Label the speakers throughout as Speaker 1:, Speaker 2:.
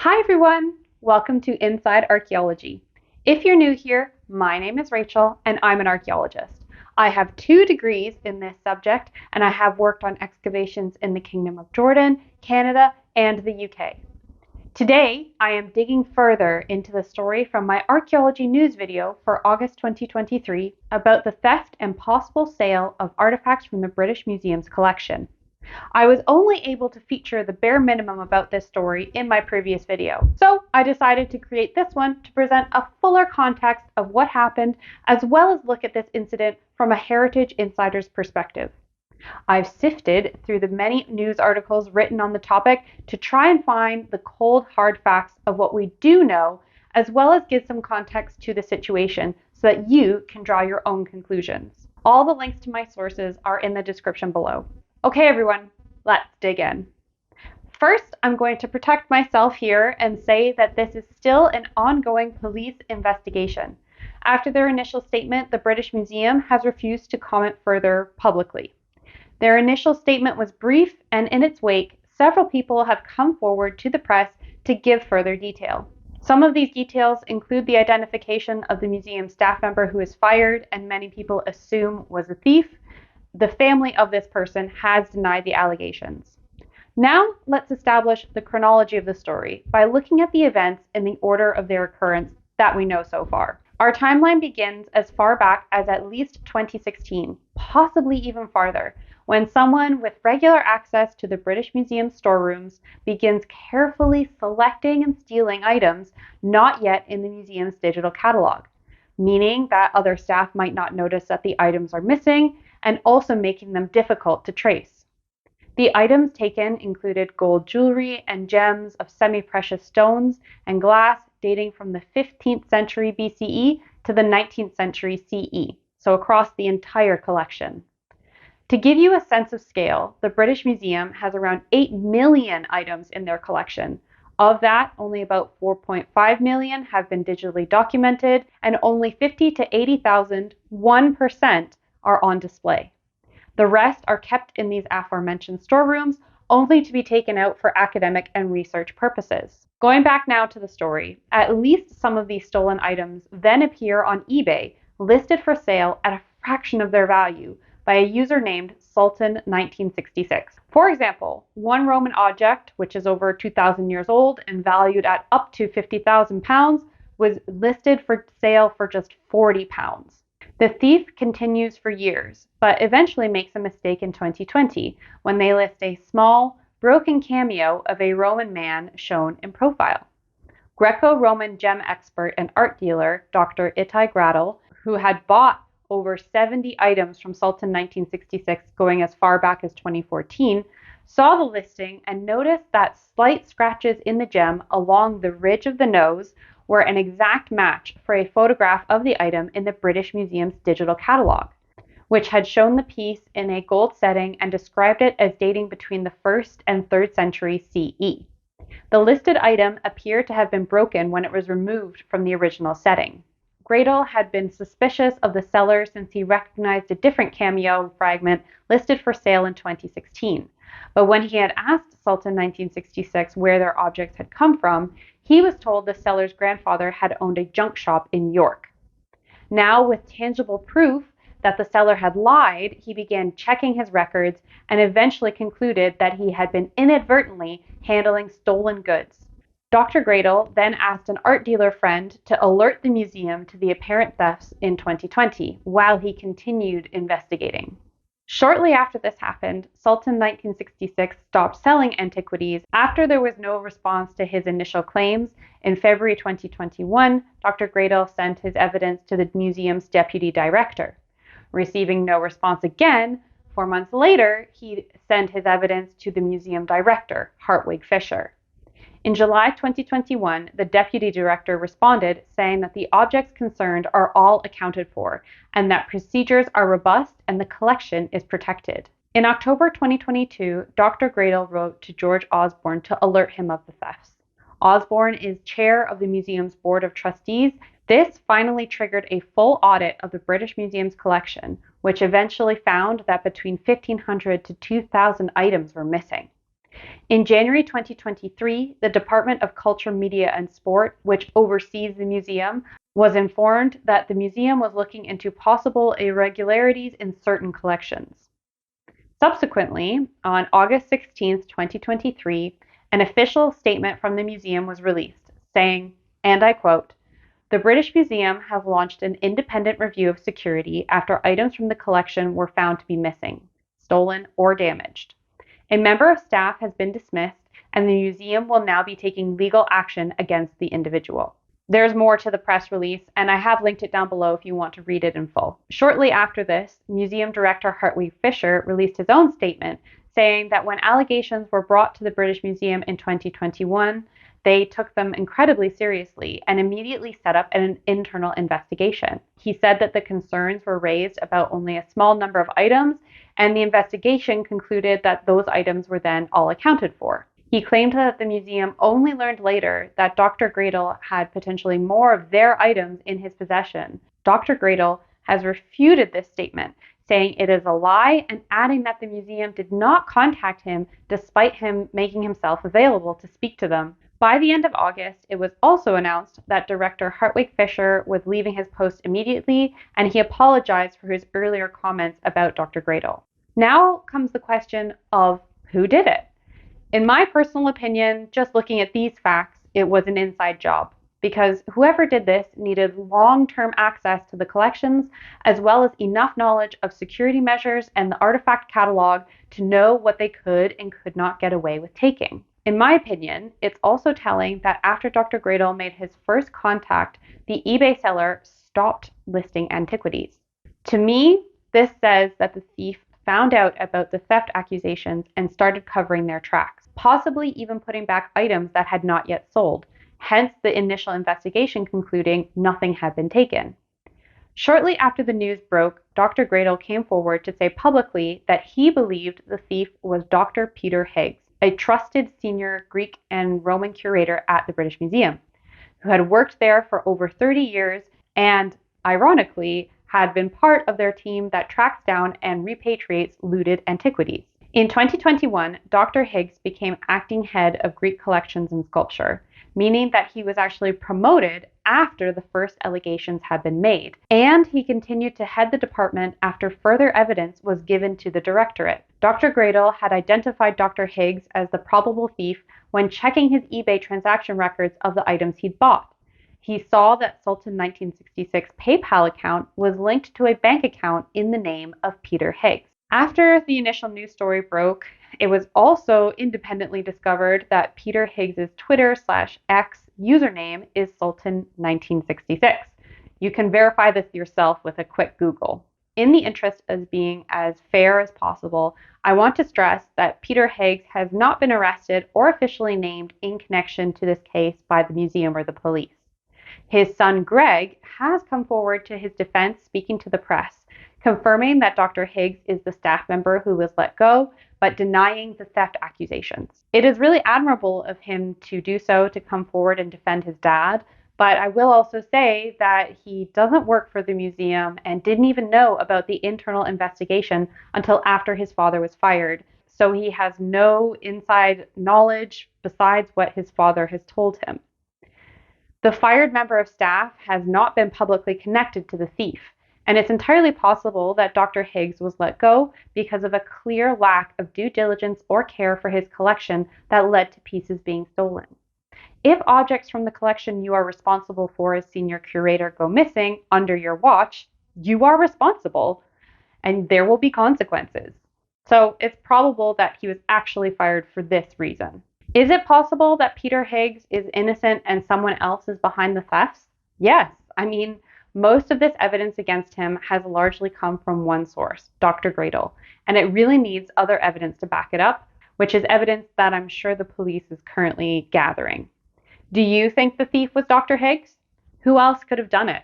Speaker 1: Hi everyone! Welcome to Inside Archaeology. If you're new here, my name is Rachel and I'm an archaeologist. I have 2 degrees in this subject and I have worked on excavations in the Kingdom of Jordan, Canada, and the UK. Today, I am digging further into the story from my archaeology news video for August 2023 about the theft and possible sale of artifacts from the British Museum's collection. I was only able to feature the bare minimum about this story in my previous video, so I decided to create this one to present a fuller context of what happened, as well as look at this incident from a heritage insider's perspective. I've sifted through the many news articles written on the topic to try and find the cold, hard facts of what we do know, as well as give some context to the situation so that you can draw your own conclusions. All the links to my sources are in the description below. Okay, everyone, let's dig in. First, I'm going to protect myself here and say that this is still an ongoing police investigation. After their initial statement, the British Museum has refused to comment further publicly. Their initial statement was brief, and in its wake, several people have come forward to the press to give further detail. Some of these details include the identification of the museum staff member who was fired and many people assume was a thief. The family of this person has denied the allegations. Now, let's establish the chronology of the story by looking at the events in the order of their occurrence that we know so far. Our timeline begins as far back as at least 2016, possibly even farther, when someone with regular access to the British Museum storerooms begins carefully selecting and stealing items not yet in the museum's digital catalog, meaning that other staff might not notice that the items are missing, and also making them difficult to trace. The items taken included gold jewelry and gems of semi-precious stones and glass dating from the 15th century BCE to the 19th century CE, so across the entire collection. To give you a sense of scale, the British Museum has around 8 million items in their collection. Of that, only about 4.5 million have been digitally documented, and only 50 to 80,000, 1%, are on display. The rest are kept in these aforementioned storerooms, only to be taken out for academic and research purposes. Going back now to the story, at least some of these stolen items then appear on eBay, listed for sale at a fraction of their value by a user named Sultan1966. For example, one Roman object, which is over 2,000 years old and valued at up to £50,000, was listed for sale for just £40. The thief continues for years, but eventually makes a mistake in 2020 when they list a small, broken cameo of a Roman man shown in profile. Greco-Roman gem expert and art dealer Dr. Itai Gradel, who had bought over 70 items from Sultan 1966 going as far back as 2014, saw the listing and noticed that slight scratches in the gem along the ridge of the nose were an exact match for a photograph of the item in the British Museum's digital catalog, which had shown the piece in a gold setting and described it as dating between the 1st and 3rd century CE. The listed item appeared to have been broken when it was removed from the original setting. Gradel had been suspicious of the seller since he recognized a different cameo fragment listed for sale in 2016. But when he had asked Sultan 1966 where their objects had come from, he was told the seller's grandfather had owned a junk shop in York. Now, with tangible proof that the seller had lied, he began checking his records and eventually concluded that he had been inadvertently handling stolen goods. Dr. Gradel then asked an art dealer friend to alert the museum to the apparent thefts in 2020 while he continued investigating. Shortly after this happened, Sultan 1966 stopped selling antiquities after there was no response to his initial claims. In February 2021, Dr. Gradel sent his evidence to the museum's deputy director. Receiving no response again, 4 months later, he sent his evidence to the museum director, Hartwig Fischer. In July 2021, the deputy director responded saying that the objects concerned are all accounted for and that procedures are robust and the collection is protected. In October 2022, Dr. Gradel wrote to George Osborne to alert him of the thefts. Osborne is chair of the museum's board of trustees. This finally triggered a full audit of the British Museum's collection, which eventually found that between 1,500 to 2,000 items were missing. In January 2023, the Department of Culture, Media and Sport, which oversees the museum, was informed that the museum was looking into possible irregularities in certain collections. Subsequently, on August 16, 2023, an official statement from the museum was released, saying, and I quote, "The British Museum has launched an independent review of security after items from the collection were found to be missing, stolen, or damaged. A member of staff has been dismissed, and the museum will now be taking legal action against the individual." There's more to the press release, and I have linked it down below if you want to read it in full. Shortly after this, museum director Hartwig Fischer released his own statement saying that when allegations were brought to the British Museum in 2021, they took them incredibly seriously and immediately set up an internal investigation. He said that the concerns were raised about only a small number of items, and the investigation concluded that those items were then all accounted for. He claimed that the museum only learned later that Dr. Gradel had potentially more of their items in his possession. Dr. Gradel has refuted this statement, saying it is a lie and adding that the museum did not contact him despite him making himself available to speak to them. By the end of August, it was also announced that director Hartwig Fischer was leaving his post immediately, and he apologized for his earlier comments about Dr. Gradel. Now comes the question of who did it? In my personal opinion, just looking at these facts, it was an inside job because whoever did this needed long-term access to the collections as well as enough knowledge of security measures and the artifact catalog to know what they could and could not get away with taking. In my opinion, it's also telling that after Dr. Gradel made his first contact, the eBay seller stopped listing antiquities. To me, this says that the thief found out about the theft accusations and started covering their tracks, possibly even putting back items that had not yet sold, hence the initial investigation concluding nothing had been taken. Shortly after the news broke, Dr. Gradel came forward to say publicly that he believed the thief was Dr. Peter Higgs, a trusted senior Greek and Roman curator at the British Museum, who had worked there for over 30 years and, ironically, had been part of their team that tracks down and repatriates looted antiquities. In 2021, Dr. Higgs became acting head of Greek collections and sculpture, meaning that he was actually promoted after the first allegations had been made, and he continued to head the department after further evidence was given to the directorate. Dr. Gradel had identified Dr. Higgs as the probable thief when checking his eBay transaction records of the items he'd bought. He saw that Sultan 1966 PayPal account was linked to a bank account in the name of Peter Higgs. After the initial news story broke, it was also independently discovered that Peter Higgs's Twitter/X username is Sultan1966. You can verify this yourself with a quick Google. In the interest of being as fair as possible, I want to stress that Peter Higgs has not been arrested or officially named in connection to this case by the museum or the police. His son Greg has come forward to his defense speaking to the press, confirming that Dr. Higgs is the staff member who was let go, but denying the theft accusations. It is really admirable of him to do so, to come forward and defend his dad, but I will also say that he doesn't work for the museum and didn't even know about the internal investigation until after his father was fired. So he has no inside knowledge besides what his father has told him. The fired member of staff has not been publicly connected to the thief, and it's entirely possible that Dr. Higgs was let go because of a clear lack of due diligence or care for his collection that led to pieces being stolen. If objects from the collection you are responsible for as senior curator go missing under your watch, you are responsible, and there will be consequences. So it's probable that he was actually fired for this reason. Is it possible that Peter Higgs is innocent and someone else is behind the thefts? Yes. I mean, most of this evidence against him has largely come from one source, Dr. Gradel, and it really needs other evidence to back it up, which is evidence that I'm sure the police is currently gathering. Do you think the thief was Dr. Higgs? Who else could have done it?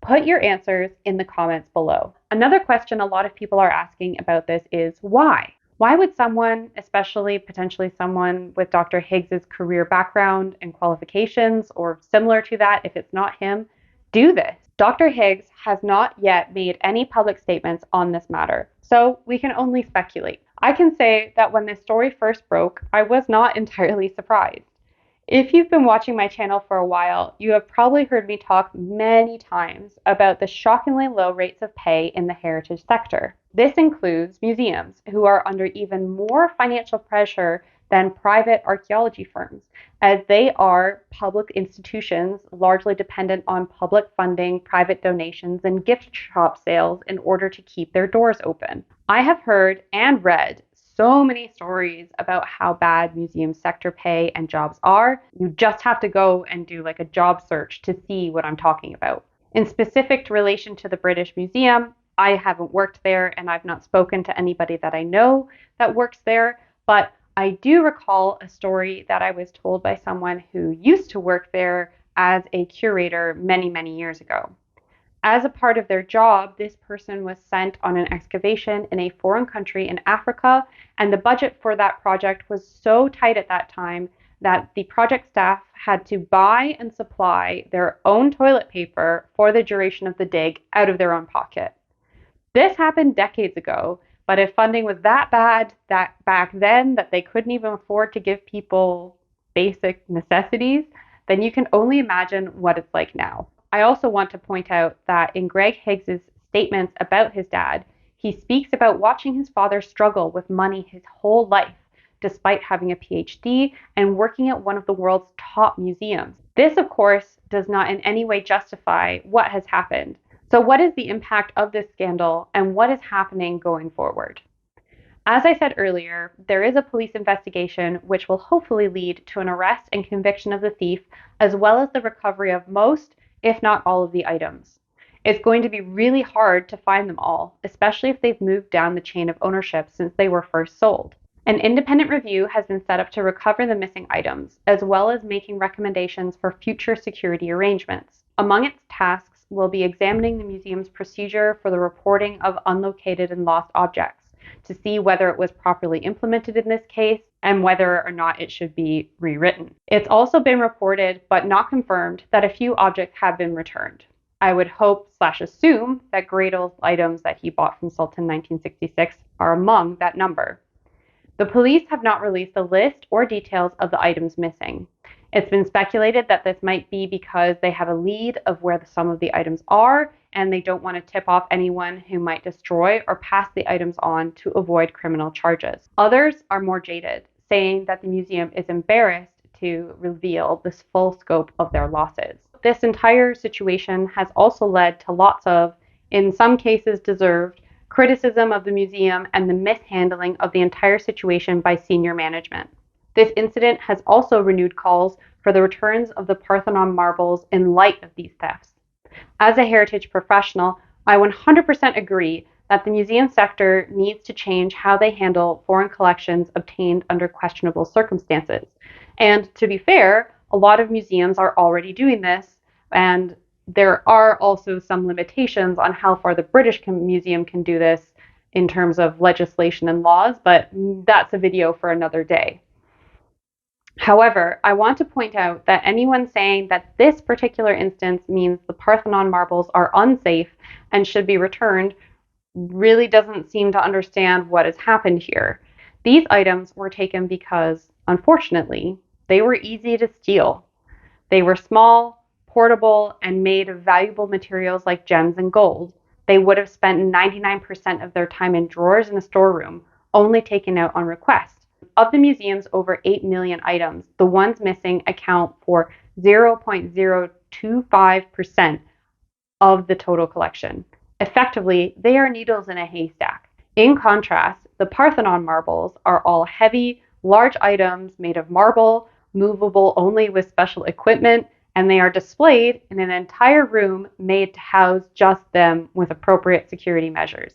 Speaker 1: Put your answers in the comments below. Another question a lot of people are asking about this is why? Why would someone, especially potentially someone with Dr. Higgs's career background and qualifications, or similar to that if it's not him, do this? Dr. Higgs has not yet made any public statements on this matter, so we can only speculate. I can say that when this story first broke, I was not entirely surprised. If you've been watching my channel for a while, you have probably heard me talk many times about the shockingly low rates of pay in the heritage sector. This includes museums, who are under even more financial pressure than private archaeology firms, as they are public institutions largely dependent on public funding, private donations, and gift shop sales in order to keep their doors open. I have heard and read so many stories about how bad museum sector pay and jobs are. You just have to go and do like a job search to see what I'm talking about. In specific relation to the British Museum, I haven't worked there and I've not spoken to anybody that I know that works there, but I do recall a story that I was told by someone who used to work there as a curator many, many years ago. As a part of their job, this person was sent on an excavation in a foreign country in Africa, and the budget for that project was so tight at that time that the project staff had to buy and supply their own toilet paper for the duration of the dig out of their own pocket. This happened decades ago, but if funding was that bad that back then that they couldn't even afford to give people basic necessities, then you can only imagine what it's like now. I also want to point out that in Greg Higgs's statements about his dad, he speaks about watching his father struggle with money his whole life, despite having a PhD and working at one of the world's top museums. This, of course, does not in any way justify what has happened. So what is the impact of this scandal and what is happening going forward? As I said earlier, there is a police investigation which will hopefully lead to an arrest and conviction of the thief, as well as the recovery of most, if not all, of the items. It's going to be really hard to find them all, especially if they've moved down the chain of ownership since they were first sold. An independent review has been set up to recover the missing items, as well as making recommendations for future security arrangements. Among its tasks will be examining the museum's procedure for the reporting of unlocated and lost objects, to see whether it was properly implemented in this case and whether or not it should be rewritten. It's also been reported, but not confirmed, that a few objects have been returned. I would hope/assume that Gradel's items that he bought from Sultan in 1966 are among that number. The police have not released a list or details of the items missing. It's been speculated that this might be because they have a lead of where some of the items are and they don't want to tip off anyone who might destroy or pass the items on to avoid criminal charges. Others are more jaded, saying that the museum is embarrassed to reveal this full scope of their losses. This entire situation has also led to lots of, in some cases deserved, criticism of the museum and the mishandling of the entire situation by senior management. This incident has also renewed calls for the returns of the Parthenon marbles in light of these thefts. As a heritage professional, I 100% agree that the museum sector needs to change how they handle foreign collections obtained under questionable circumstances. And to be fair, a lot of museums are already doing this, and there are also some limitations on how far the British Museum can do this in terms of legislation and laws, but that's a video for another day. However, I want to point out that anyone saying that this particular instance means the Parthenon marbles are unsafe and should be returned really doesn't seem to understand what has happened here. These items were taken because, unfortunately, they were easy to steal. They were small, portable, and made of valuable materials like gems and gold. They would have spent 99% of their time in drawers in a storeroom, only taken out on request. Of the museum's over 8 million items, the ones missing account for 0.025% of the total collection. Effectively, they are needles in a haystack. In contrast, the Parthenon marbles are all heavy, large items made of marble, movable only with special equipment, and they are displayed in an entire room made to house just them with appropriate security measures.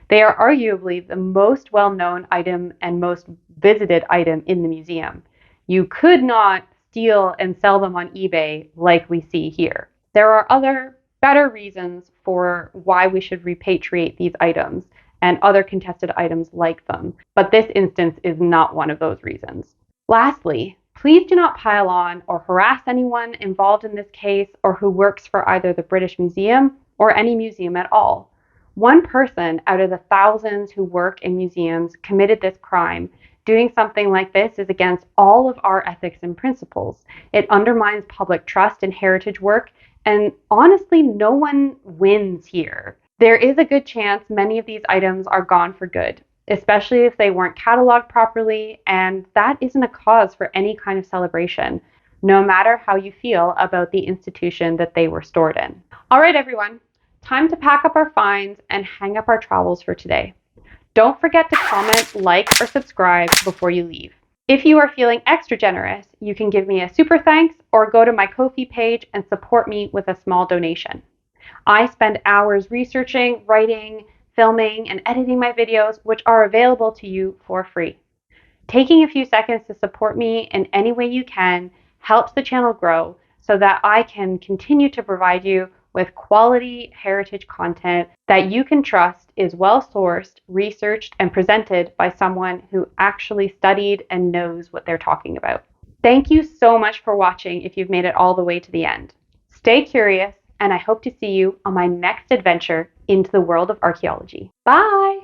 Speaker 1: They are arguably the most well-known item and most visited item in the museum. You could not steal and sell them on eBay like we see here. There are other better reasons for why we should repatriate these items and other contested items like them, but this instance is not one of those reasons. Lastly, please do not pile on or harass anyone involved in this case or who works for either the British Museum or any museum at all. One person out of the thousands who work in museums committed this crime. Doing something like this is against all of our ethics and principles. It undermines public trust in heritage work, and honestly, no one wins here. There is a good chance many of these items are gone for good, especially if they weren't cataloged properly, and that isn't a cause for any kind of celebration, no matter how you feel about the institution that they were stored in. All right, everyone, time to pack up our finds and hang up our trowels for today. Don't forget to comment, like, or subscribe before you leave. If you are feeling extra generous, you can give me a super thanks or go to my Ko-fi page and support me with a small donation. I spend hours researching, writing, filming, and editing my videos, which are available to you for free. Taking a few seconds to support me in any way you can helps the channel grow so that I can continue to provide you with quality heritage content that you can trust is well sourced, researched, and presented by someone who actually studied and knows what they're talking about. Thank you so much for watching if you've made it all the way to the end. Stay curious, and I hope to see you on my next adventure into the world of archaeology. Bye!